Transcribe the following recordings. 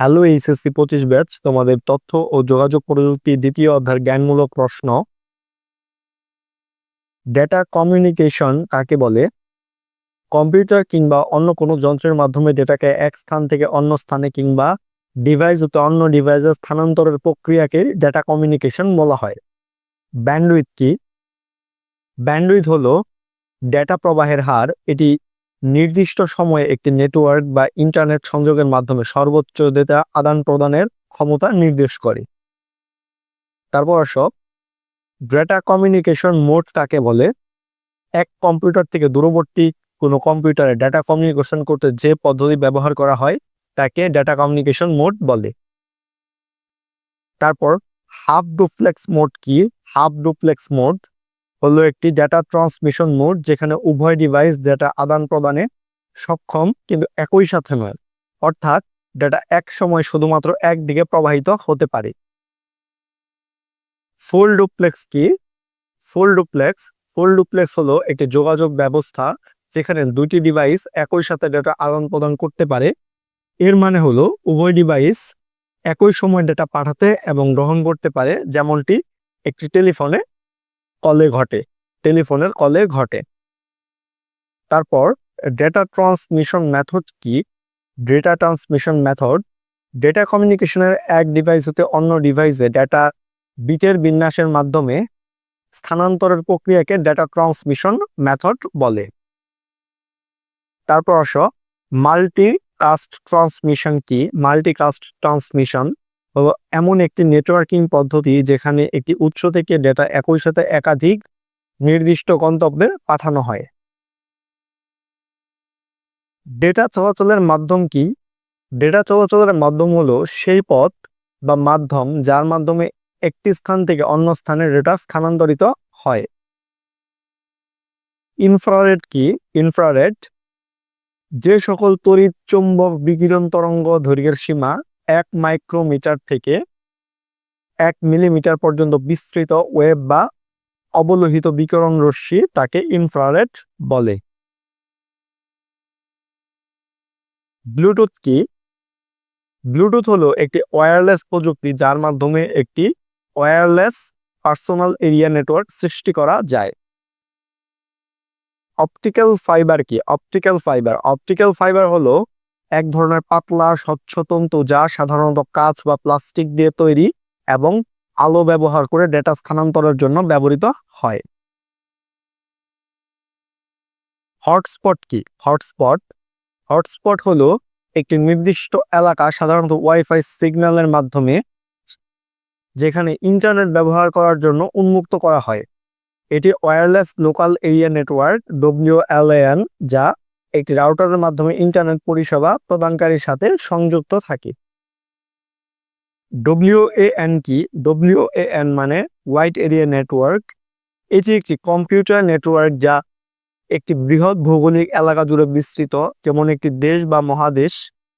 Hello HSC 25 batch, তোমাদের তথ্য ও যোগাযোগ প্রযুক্তি দ্বিতীয় অধ্যায়ের জ্ঞানমূলক প্রশ্ন। ডেটা কমিউনিকেশন কাকে বলে? কম্পিউটার কিংবা অন্য কোনো যন্ত্রের মাধ্যমে ডেটাকে এক স্থান থেকে অন্য স্থানে কিংবা ডিভাইস হতে অন্য ডিভাইসে স্থানান্তরের প্রক্রিয়াকে ডেটা কমিউনিকেশন বলা হয়। ব্যান্ডউইথ কি? ব্যান্ডউইথ হলো ডেটা প্রবাহের হার। এটি নির্দিষ্ট সময়ে একটি নেটওয়ার্ক বা ইন্টারনেট সংযোগের মাধ্যমে সর্বোচ্চ ডেটা আদান প্রদানের ক্ষমতা নির্দেশ করে। তারপর আসো, ডেটা কমিউনিকেশন মোড কাকে বলে? এক কম্পিউটার থেকে দূরবর্তী কোনো কম্পিউটারে ডেটা কমিউনিকেশন করতে যে পদ্ধতি ব্যবহার করা হয় তাকে ডেটা কমিউনিকেশন মোড বলে। তারপর হাফ ডুপ্লেক্স মোড কি? হাফ ডুপ্লেক্স মোড হলো একটি ডেটা ট্রান্সমিশন মোড যেখানে উভয় ডিভাইস ডেটা আদান প্রদানে সক্ষম কিন্তু একই সাথে নয়, অর্থাৎ ডেটা এক সময় শুধুমাত্র একদিকে প্রবাহিত হতে পারে। ফুল ডুপ্লেক্স কি? ফুল ডুপ্লেক্স হলো একটি যোগাযোগ ব্যবস্থা যেখানে দুটি ডিভাইস একই সাথে ডেটা আদান প্রদান করতে পারে। এর মানে হলো উভয় ডিভাইস একই সময় ডেটা পাঠাতে এবং গ্রহণ করতে পারে, যেমনটি একটি টেলিফোনের কলে ঘটে। তারপর ডেটা ট্রান্সমিশন মেথড কি? ডেটা কমিউনিকেশনের এক ডিভাইস হতে অন্য ডিভাইসে ডেটা বিটের বিন্যাসের মাধ্যমে স্থানান্তরের প্রক্রিয়াকে ডেটা ট্রান্সমিশন মেথড বলে। তারপর আসো, মাল্টিকাস্ট ট্রান্সমিশন কি? মাল্টিকাস্ট ট্রান্সমিশন হলো এমন একটি নেটওয়ার্কিং পদ্ধতি যেখানে একটি উৎস থেকে ডেটা একই সাথে একাধিক নির্দিষ্ট গন্তব্যে পাঠানো হয়। ডেটা চলাচলের মাধ্যম কি? ডেটা চলাচলের মাধ্যম হলো সেই পথ বা মাধ্যম যার মাধ্যমে একটি স্থান থেকে অন্য স্থানে ডেটা স্থানান্তরিত হয়। ইনফ্রারেড কি? যে সকল তড়িৎ চৌম্বক বিকিরণ তরঙ্গ দৈর্ঘ্যের সীমা 1 মাইক্রোমিটার থেকে 1 মিলিমিটার পর্যন্ত বিস্তৃত ওয়েভ বা অবলোহিত বিকিরণ রশ্মি তাকে ইনফ্রারেড বলে। ব্লুটুথ কি? ব্লুটুথ হলো একটি ওয়্যারলেস প্রযুক্তি যার মাধ্যমে একটি ওয়্যারলেস পার্সোনাল এরিয়া নেটওয়ার্ক সৃষ্টি করা যায়। অপটিক্যাল ফাইবার কি? অপটিক্যাল ফাইবার হলো এক ধরনের পাতলা স্বচ্ছ তন্তু যা সাধারণত কাঁচ বা প্লাস্টিক দিয়ে তৈরি এবং আলো ব্যবহার করে ডেটা স্থানান্তরের জন্য ব্যবহৃত হয়। হটস্পট কি? হটস্পট হলো একটি নির্দিষ্ট এলাকা, সাধারণত ওয়াইফাই সিগন্যালের মাধ্যমে, যেখানে ইন্টারনেট ব্যবহার করার জন্য উন্মুক্ত করা হয়। এটি wireless local area network WLAN যা একটি রাউটারের মাধ্যমে ইন্টারনেট পরিষেবা প্রদানকারীর সাথে সংযুক্ত থাকে। WAN কি? WAN মানে ওয়াইড এরিয়া নেটওয়ার্ক। এটি একটি কম্পিউটার নেটওয়ার্ক যা একটি বৃহৎ ভৌগোলিক এলাকা জুড়ে বিস্তৃত, যেমন একটি দেশ বা মহাদেশ।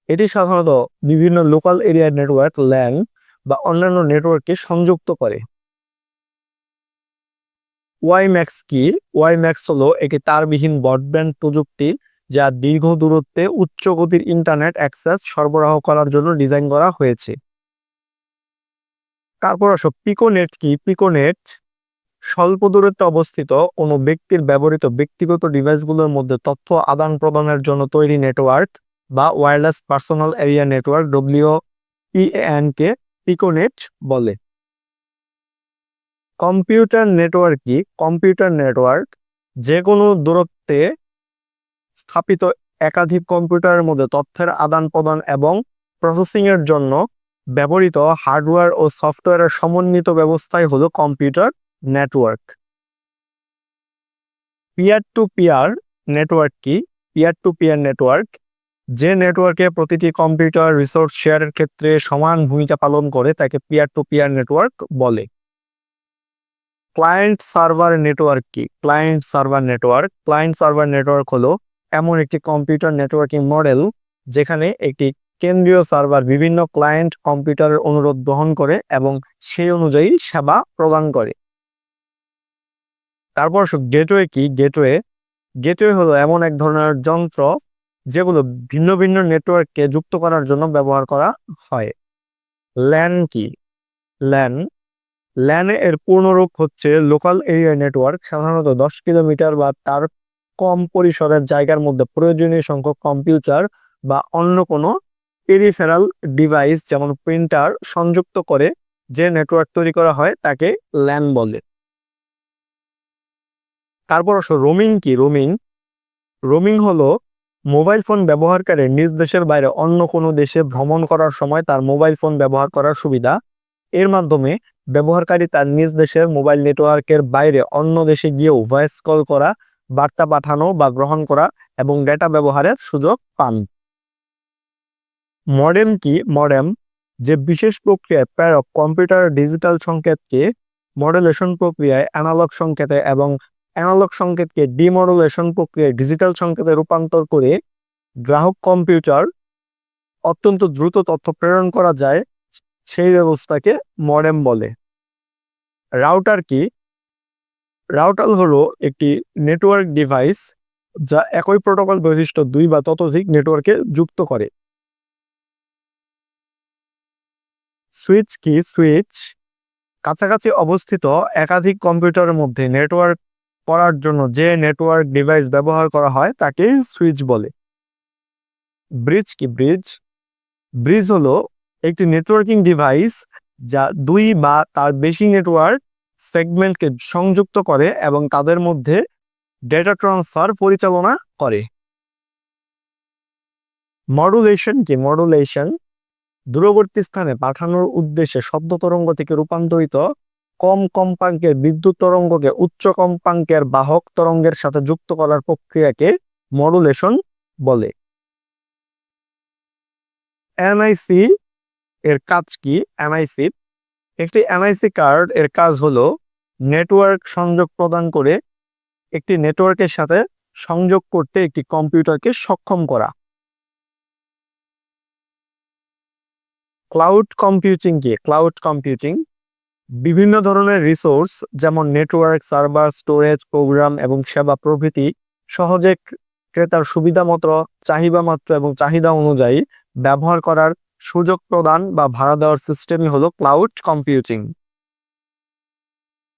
এটি সাধারণত বিভিন্ন লোকাল এরিয়া নেটওয়ার্ক LAN বা অন্যান্য নেটওয়ার্ককে সংযুক্ত করে। ওয়াইম্যাক্স কি? ওয়াইম্যাক্স হলো একটি তারবিহীন ব্রডব্যান্ড প্রযুক্তি যা দীর্ঘ দূরত্বে উচ্চ গতির ইন্টারনেট অ্যাক্সেস সরবরাহ করার জন্য ডিজাইন করা হয়েছে। তারপর আসো, পিকোনেট কি? পিকোনেট স্বল্প দূরত্বে অবস্থিত কোনো ব্যক্তির ব্যবহৃত ব্যক্তিগত ডিভাইসগুলোর মধ্যে তথ্য আদান প্রদানের জন্য তৈরি নেটওয়ার্ক বা wireless personal area network WPAN কে পিকোনেট বলে। কম্পিউটার নেটওয়ার্ক কি? কম্পিউটার নেটওয়ার্ক যে কোনো দূরত্বে স্থাপিত একাধিক কম্পিউটারের মধ্যে তথ্যের আদান প্রদান এবং প্রসেসিং এর জন্য ব্যবহৃত হার্ডওয়্যার ও সফটওয়্যারের সমন্বিত ব্যবস্থাই হলো computer network. Peer to peer network কি? পিয়ার টু পিয়ার নেটওয়ার্ক যে নেটওয়ার্কে প্রতিটি কম্পিউটার রিসোর্স শেয়ারের ক্ষেত্রে সমান ভূমিকা পালন করে তাকে পিয়ার টু পিয়ার নেটওয়ার্ক বলে। ক্লায়েন্ট সার্ভার নেটওয়ার্ক কি? ক্লায়েন্ট সার্ভার নেটওয়ার্ক হলো এমন একটি কম্পিউটার নেটওয়ার্কিং মডেল যেখানে একটি কেন্দ্রীয় সার্ভার বিভিন্ন ক্লায়েন্ট কম্পিউটারের অনুরোধ গ্রহণ করে এবং সেই অনুযায়ী সেবা প্রদান করে। তারপর গেটওয়ে কি? গেটওয়ে হলো এমন এক ধরনের যন্ত্র যেগুলো ভিন্ন ভিন্ন নেটওয়ার্ককে যুক্ত করার জন্য ব্যবহার করা হয়। ল্যান কি? ল্যান ল্যান এর পূর্ণরূপ হচ্ছে লোকাল এরিয়া নেটওয়ার্ক। সাধারণত 10 কিলোমিটার বা তার কম পরিসরের জায়গার মধ্যে প্রয়োজনীয় সংখ্যক কম্পিউটার বা অন্য কোনো পেরিফেরাল ডিভাইস যেমন প্রিন্টার সংযুক্ত করে যে নেটওয়ার্ক তৈরি করা হয় তাকে ল্যান বলে। তারপর আসো রোমিং কি? রোমিং হলো মোবাইল ফোন ব্যবহারকারী নিজ দেশের বাইরে অন্য কোনো দেশে ভ্রমণ করার সময় তার মোবাইল ফোন ব্যবহার করার সুবিধা। এর মাধ্যমে ব্যবহারকারী তার নিজ দেশের মোবাইল নেটওয়ার্কের বাইরে অন্য দেশে গিয়েও ভয়েস কল করা, বার্তা পাঠানো বা গ্রহণ করা এবং ডেটা ব্যবহারের সুযোগ পান। মডেম কি? যে বিশেষ প্রক্রিয়ায় প্রেরক কম্পিউটার ডিজিটাল সংকেতকে মডুলেশন প্রক্রিয়ায় অ্যানালগ সংকেতে এবং অ্যানালগ সংকেতকে ডিমডুলেশন প্রক্রিয়ায় ডিজিটাল সংকেতে রূপান্তর করে গ্রাহক কম্পিউটার অত্যন্ত দ্রুত তথ্য প্রেরণ করা যায়, সেই ব্যবস্থাকে মডেম বলে। রাউটার কি? রাউটার হলো একটি নেটওয়ার্ক ডিভাইস যা একই প্রোটোকল বৈশিষ্ট্য 2 বা ততোধিক নেটওয়ার্কে যুক্ত করে। সুইচ কি? কাছাকাছি অবস্থিত একাধিক কম্পিউটারের মধ্যে নেটওয়ার্ক করার জন্য যে নেটওয়ার্ক ডিভাইস ব্যবহার করা হয় তাকে সুইচ বলে। ব্রিজ কি? ব্রিজ হলো একটি নেটওয়ার্কিং ডিভাইস যা 2 বা তার বেশি নেটওয়ার্ক সেগমেন্টকে সংযুক্ত করে এবং তাদের মধ্যে ডেটা ট্রান্সফার পরিচালনা করে। মডুলেশন কি? দূরবর্তী স্থানে পাঠানোর উদ্দেশ্যে শব্দ তরঙ্গ থেকে রূপান্তরিত কম কম্পাঙ্কের বিদ্যুৎ তরঙ্গকে উচ্চ কম্পাঙ্কের বাহক তরঙ্গের সাথে যুক্ত করার প্রক্রিয়াকে মডুলেশন বলে। এনআইসি এর কাজ কি? একটি এনআইসি কার্ড এর কাজ হলো নেটওয়ার্ক সংযোগ প্রদান করে একটি নেটওয়ার্কের সাথে সংযোগ করতে একটি কম্পিউটারকে সক্ষম করা। ক্লাউড কম্পিউটিং বিভিন্ন ধরনের রিসোর্স যেমন নেটওয়ার্ক, সার্ভার, স্টোরেজ, প্রোগ্রাম এবং সেবা প্রভৃতি সহজে ক্রেতার সুবিধা মতো চাহিদা অনুযায়ী ব্যবহার করার সুযোগ প্রদান বা ভাড়া দেওয়ার সিস্টেমই হলো ক্লাউড কম্পিউটিং।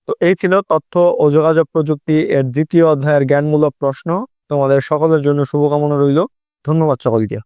তো এই ছিল তথ্য ও যোগাযোগ প্রযুক্তি এর দ্বিতীয় অধ্যায়ের জ্ঞানমূলক প্রশ্ন। তোমাদের সকলের জন্য শুভকামনা রইল। ধন্যবাদ সকলকে।